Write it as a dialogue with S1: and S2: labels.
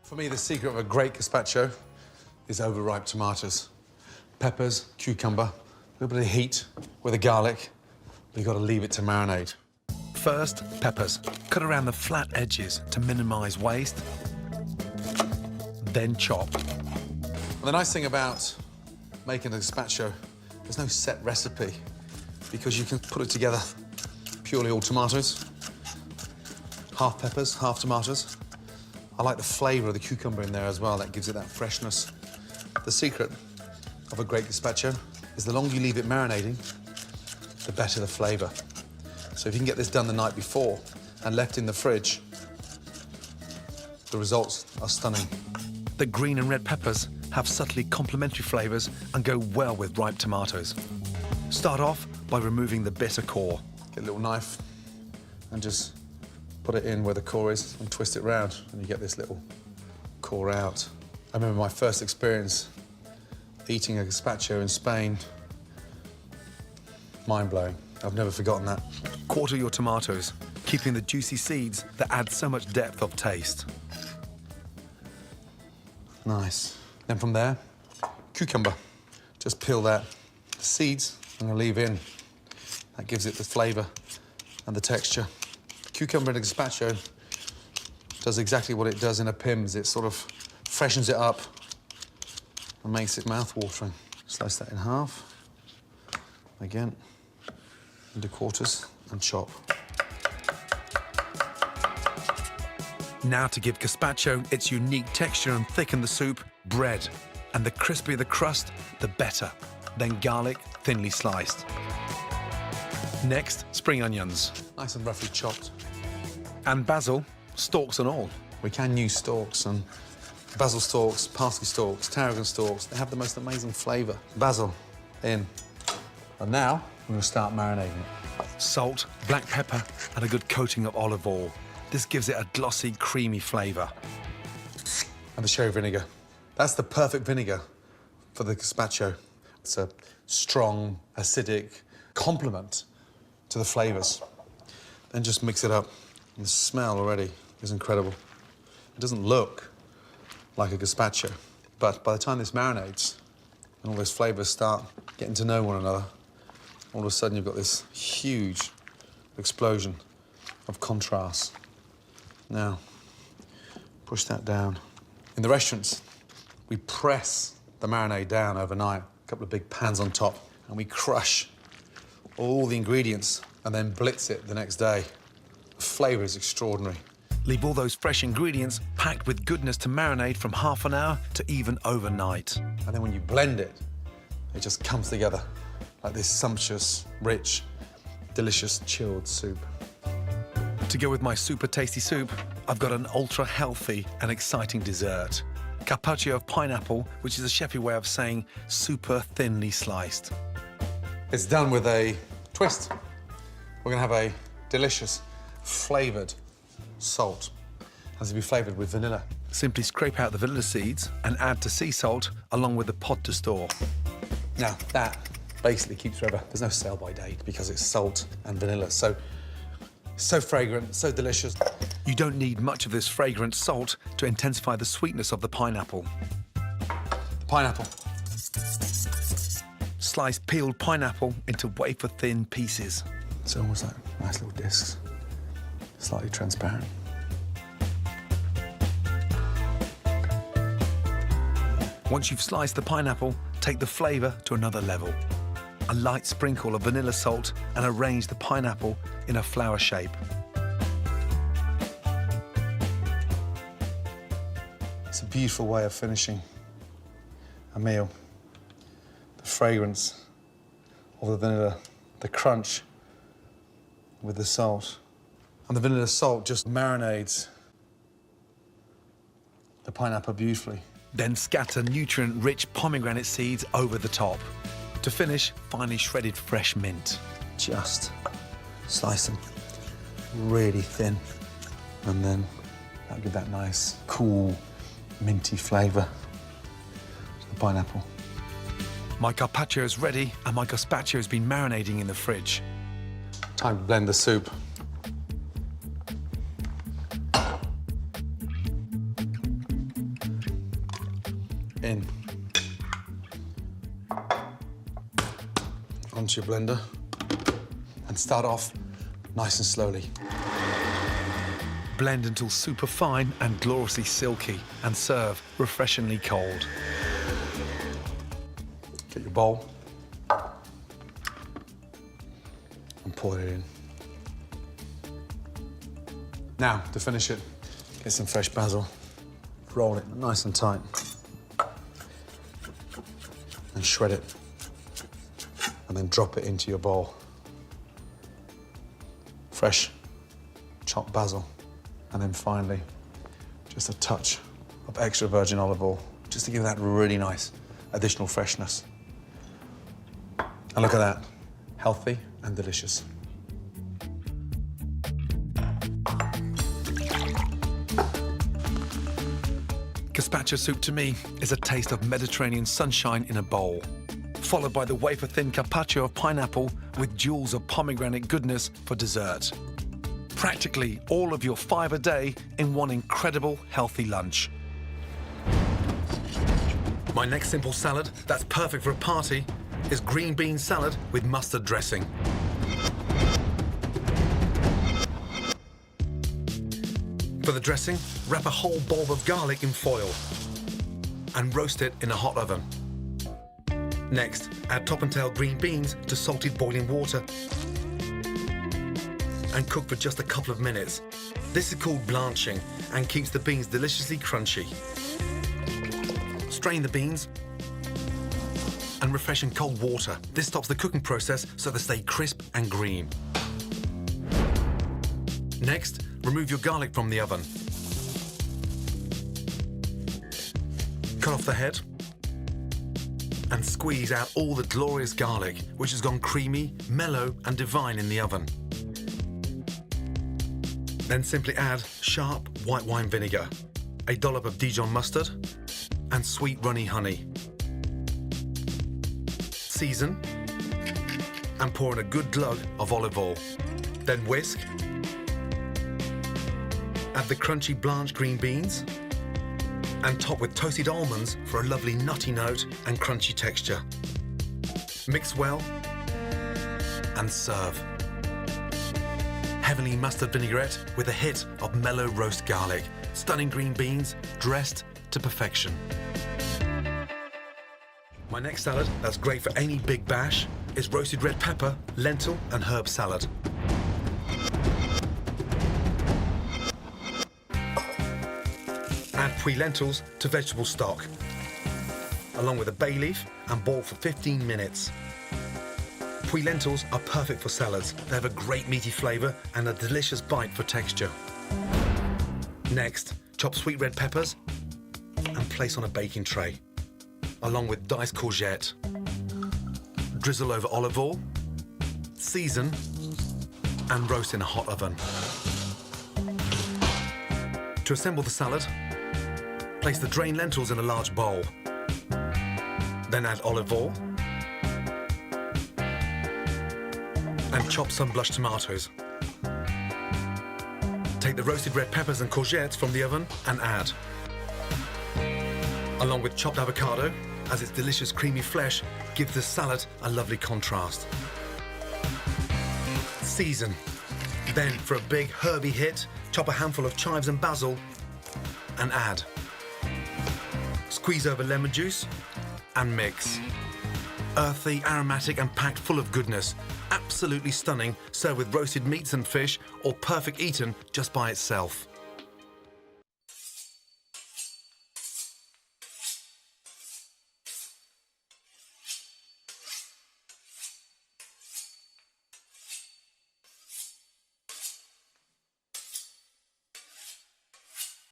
S1: For me, the secret of a great gazpacho is overripe tomatoes. Peppers, cucumber, a little bit of heat with the garlic, but you've got to leave it to marinate.
S2: First, peppers. Cut around the flat edges to minimize waste. Then chop.
S1: And the nice thing about making a gazpacho, there's no set recipe because you can put it together purely all tomatoes, half peppers, half tomatoes. I like the flavour of the cucumber in there as well. That gives it that freshness. The secret of a great gazpacho is the longer you leave it marinating, the better the flavour. So if you can get this done the night before and left in the fridge, the results are stunning.
S2: The green and red peppers have subtly complementary flavours and go well with ripe tomatoes. Start off by removing the bitter core.
S1: Get a little knife and just put it in where the core is and twist it round, and you get this little core out. I remember my first experience eating a gazpacho in Spain. Mind-blowing. I've never forgotten that.
S2: Quarter your tomatoes, keeping the juicy seeds that add so much depth of taste.
S1: Nice. Then from there, cucumber. Just peel that. The seeds I'm gonna leave in. That gives it the flavour and the texture. Cucumber in a gazpacho does exactly what it does in a Pim's. It sort of freshens it up and makes it mouth-watering. Slice that in half. Again, into quarters and chop.
S2: Now to give gazpacho its unique texture and thicken the soup, bread. And the crispier the crust, the better. Then garlic, thinly sliced. Next, spring onions.
S1: Nice and roughly chopped.
S2: And basil, stalks and all.
S1: We can use stalks, and basil stalks, parsley stalks, tarragon stalks, they have the most amazing flavour. Basil in. And now, we're going to start marinating it.
S2: Salt, black pepper, and a good coating of olive oil. This gives it a glossy, creamy flavour.
S1: And the sherry vinegar. That's the perfect vinegar for the gazpacho. It's a strong, acidic complement to the flavours. Then just mix it up. And the smell already is incredible. It doesn't look like a gazpacho, but by the time this marinates and all those flavours start getting to know one another, all of a sudden you've got this huge explosion of contrast. Now, push that down. In the restaurants, we press the marinade down overnight, a couple of big pans on top, and we crush all the ingredients and then blitz it the next day. The flavour is extraordinary.
S2: Leave all those fresh ingredients packed with goodness to marinate from half an hour to even overnight.
S1: And then when you blend it, it just comes together like this sumptuous, rich, delicious, chilled soup.
S2: To go with my super tasty soup, I've got an ultra-healthy and exciting dessert. Carpaccio of pineapple, which is a chefy way of saying super thinly sliced.
S1: It's done with a twist. We're gonna have a delicious, flavoured salt. Has to be flavoured with vanilla.
S2: Simply scrape out the vanilla seeds and add to sea salt along with the pod to store.
S1: Now, that basically keeps forever. There's no sell-by date because it's salt and vanilla. So fragrant, so delicious.
S2: You don't need much of this fragrant salt to intensify the sweetness of the pineapple.
S1: The pineapple.
S2: Slice peeled pineapple into wafer-thin pieces.
S1: It's almost like nice little discs, slightly transparent.
S2: Once you've sliced the pineapple, take the flavour to another level. A light sprinkle of vanilla salt and arrange the pineapple in a flower shape.
S1: It's a beautiful way of finishing a meal. The fragrance of the vanilla, the crunch with the salt. And the vanilla salt just marinades the pineapple beautifully.
S2: Then scatter nutrient-rich pomegranate seeds over the top. To finish, finely shredded fresh mint.
S1: Just slice them really thin, and then that'll give that nice, cool, minty flavour to the pineapple.
S2: My carpaccio is ready, and my gazpacho has been marinating in the fridge.
S1: Time to blend the soup. in. Onto your blender. And start off nice and slowly.
S2: Blend until super fine and gloriously silky, and serve refreshingly cold.
S1: Get your bowl and pour it in. Now, to finish it, get some fresh basil, roll it nice and tight, and shred it, and then drop it into your bowl. Fresh chopped basil, and then finally, just a touch of extra virgin olive oil, just to give that really nice additional freshness. And look at that, healthy and delicious.
S2: Gazpacho soup to me is a taste of Mediterranean sunshine in a bowl, followed by the wafer-thin carpaccio of pineapple with jewels of pomegranate goodness for dessert. Practically all of your 5 a day in one incredible healthy lunch. My next simple salad that's perfect for a party is green bean salad with mustard dressing. For the dressing, wrap a whole bulb of garlic in foil and roast it in a hot oven. Next, add top and tail green beans to salted boiling water and cook for just a couple of minutes. This is called blanching and keeps the beans deliciously crunchy. Strain the beans and refresh in cold water. This stops the cooking process so they stay crisp and green. Next, remove your garlic from the oven. Cut off the head and squeeze out all the glorious garlic, which has gone creamy, mellow and divine in the oven. Then simply add sharp white wine vinegar, a dollop of Dijon mustard and sweet runny honey. Season and pour in a good glug of olive oil. Then whisk. Add the crunchy blanched green beans and top with toasted almonds for a lovely nutty note and crunchy texture. Mix well and serve. Heavenly mustard vinaigrette with a hit of mellow roast garlic. Stunning green beans dressed to perfection. My next salad that's great for any big bash is roasted red pepper, lentil and herb salad. Add puy lentils to vegetable stock, along with a bay leaf and boil for 15 minutes. Puy lentils are perfect for salads. They have a great meaty flavour and a delicious bite for texture. Next, chop sweet red peppers and place on a baking tray, along with diced courgette. Drizzle over olive oil, season and roast in a hot oven. To assemble the salad, place the drained lentils in a large bowl. Then add olive oil and chop some blush tomatoes. Take the roasted red peppers and courgettes from the oven and add, along with chopped avocado, as its delicious creamy flesh gives the salad a lovely contrast. Season. Then, for a big herby hit, chop a handful of chives and basil and add. Squeeze over lemon juice and mix. Earthy, aromatic and packed full of goodness. Absolutely stunning, served with roasted meats and fish, or perfect eaten just by itself.